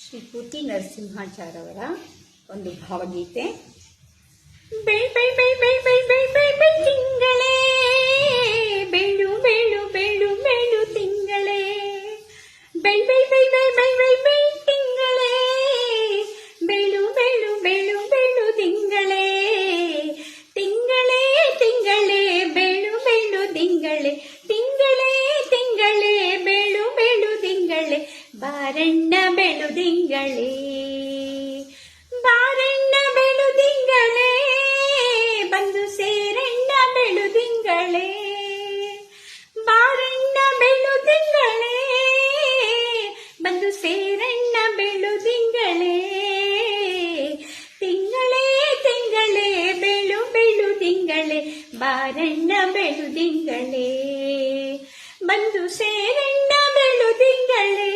ಶ್ರೀ ಪೂತಿ ನರಸಿಂಹಾಚಾರ್ ಅವರ ಒಂದು ಭಾವಗೀತೆ. ತಿಂಗಳೇ ಬೆಳು ಬೆಳು ಬೆಳು ಬೆಳು ತಿಂಗಳೇ, ತಿಂಗಳೇ ಬೆಳು ಬೆಳು ಬೆಳು ಬೆಳು ತಿಂಗಳೇ, ತಿಂಗಳೇ ತಿಂಗಳೇ ಬೆಳು ಬೆಳು ತಿಂಗಳೇ, ತಿಂಗಳೇ ತಿಂಗಳೇ ಬೆಳು ಬೆಳು ತಿಂಗಳೇ, ಬಾರಣ್ಣ ಬೆಳು ತಿಂಗಳೇ, ಬಾರಣ್ಣ ಬೆಳು ತಿಂಗಳೇ, ಬಂದು ಸೇರಣ್ಣ ಬೆಳು ತಿಂಗಳೇ, ಬಾರಣ್ಣ ಬೆಳು ತಿಂಗಳೇ, ಬಂದು ಸೇರಣ್ಣ ಬೆಳು ತಿಂಗಳೇ, ತಿಂಗಳೇ ತಿಂಗಳೇ ಬೆಳು ಬೆಳು ತಿಂಗಳೇ, ಬಾರಣ್ಣ ಬೆಳು ತಿಂಗಳೇ, ಬಂದು ಸೇರಣ್ಣ ಬೆಳು ತಿಂಗಳೇ,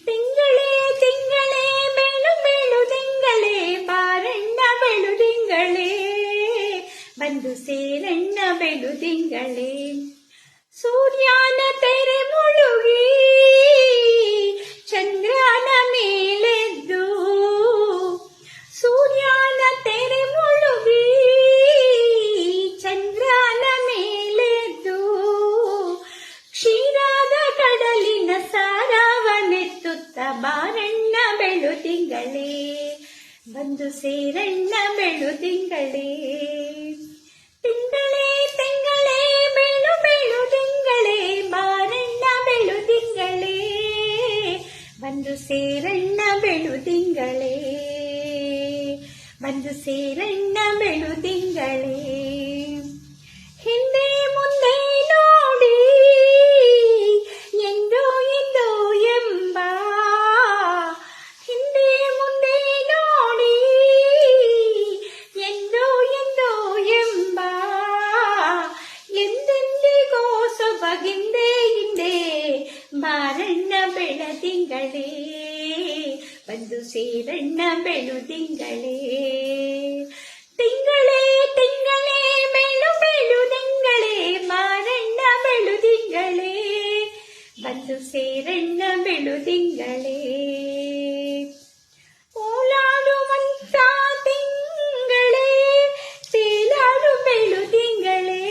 ತಿಂಗಳೇ ತಿಂಗಳೇ ಬೆಳು ಬೆಳು ತಿಂಗಳೇ, ಬಾರಣ್ಣ ಬೆಳು ತಿಂಗಳೇ, ಬಂದು ಸೇರಣ್ಣ ಬೆಳು ತಿಂಗಳೇ. ಸೂರ್ಯನ ತೆರೆ ಮುಳುಗಿ ಚಂದ್ರನ ಮೇಲೆದ್ದು, ಸೂರ್ಯನ ತೆರೆ ಮುಳುಗಿ ಚಂದ್ರನ ಮೇಲೆದ್ದು, ಕ್ಷೀರಾದ ಕಡಲಿನ ಸಾರವನ್ನೆತ್ತುತ್ತ ಬಾರಣ್ಣ ಬೆಳು ತಿಂಗಳೇ, ಬಂದು ಸೇರಣ್ಣ ಬೆಳು ತಿಂಗಳೇ, ತಿಂಗಳೇ ತಿಂಗಳೇ ಬೆಳು ಬೆಳು ತಿಂಗಳೇ, ಬಾರಣ್ಣ ಬೆಳು ತಿಂಗಳೇ, ಬಂದು ಸೇರಣ್ಣ ಬೆಳು ತಿಂಗಳೇ, ಬಂದು ಸೇರಣ್ಣ ಬೆಳು ತಿಂಗಳೇ. ಹಿಂದೆ ಮುಂದೆ ನೋಡಿ ಎಂದೋ ಎಂದೋ ಎಂಬ, ಹಿಂದೆ ಮುಂದೆ ನೋಡಿ ಎಂದೋ ಎಂದೋ ಎಂಬ, ಎಂದೆಂದಿಗೋ ಸೊಬಗಿಂದೆ ಹಿಂದೆ, ಬಾರಣ್ಣ ಬೆಳ ತಿಂಗಳೇ, ಬಂದು ಸೇರಣ್ಣ ಬೆಳು ತಿಂಗಳೇ, ತಿಂಗಳೇ ತಿಂಗಳೇ ಬೆಳು ಬೆಳು ತಿಂಗಳೇ, ಬಾರಣ್ಣ ಬೆಳು ತಿಂಗಳೇ, ಬಂದು ಸೇರಣ್ಣ ಬೆಳು ತಿಂಗಳೇ. ಓಲಾಡುವಂತ ತಿಂಗಳೇ, ತೇಲಾಡು ಬೆಳು ತಿಂಗಳೇ,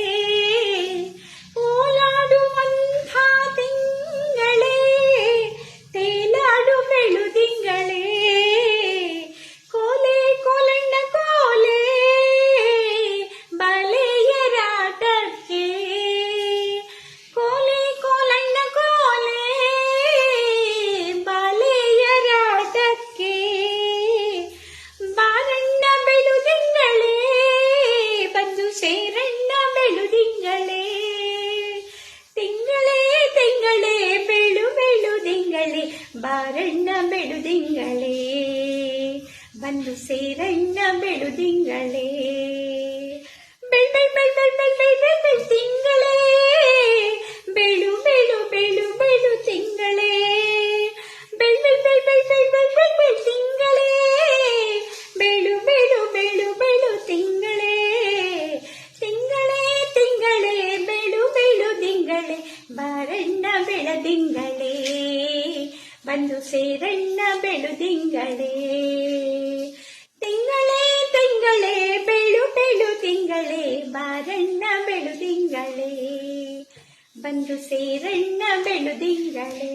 ಓಲಾಡುವಂತ ತಿಂಗಳೇ, ತೇಲಾಡು ಬೆಳು ತಿಂಗಳೇ, ಕೋಲೆ ಕೋಲಣ್ಣ ಕೋಲೆ ಬಲೆಯರಾಟಕ್ಕೆ, ಕೋಲೆ ಕೋಲಣ್ಣ ಕೋಲೆ ಬಲೆಯರಾಟಕ್ಕೆ, ಬಾರಣ್ಣ ಬೆಳು ತಿಂಗಳೇ, ಬಂದು ಸೇರಣ್ಣ ಬೆಳು ತಿಂಗಳೇ, ತಿಂಗಳೇ ತಿಂಗಳೇ ಬೆಳು ಬೆಳು ತಿಂಗಳೇ, ಬಾರಣ್ಣ ಬೆಳು ತಿಂಗಳೇ, ಬಂದು ಸೇರಣ್ಣ ಬೆಳು ತಿಂಗಳೇ, ಬೆಳ್ ಬೆಳ್ ಬೆಳ್ ಬೆಳ್ ಬೆಳ್ ಬೆಳ್ ಬೆಳ್ ಬೆಳ್ ತಿಂಗಳೇ, ಬೆಳು ಬೆಳು ಬೆಳು ಬೆಳು ತಿಂಗಳೇ, ಬೆಳ್ ಬೆಳ್ ಬೆಳ್ ಬೆಳ್ ಬೆಳ್ ಬೆಳ್ ಬೆಳ್ ಬೆಳ್ ತಿಂಗಳೇ, ಬೆಳು ಬೆಳು ಬೆಳು ಬೆಳು ತಿಂಗಳೇ, ತಿಂಗಳೇ ತಿಂಗಳೇ ಬೆಳು ಬೆಳು ತಿಂಗಳೇ, ಬಾರಣ್ಣ ಬೆಳ ತಿಂಗಳೇ, ಬಂದು ಸೇರಣ್ಣ ಬೆಳು ತಿಂಗಳೇ, ತಿಂಗಳೇ ತಿಂಗಳೇ ಬೆಳು ಬೆಳು ತಿಂಗಳೇ, ಬಾರಣ್ಣ ಬೆಳು ತಿಂಗಳೇ, ಬಂದು ಸೇರಣ್ಣ ಬೆಳು ತಿಂಗಳೇ.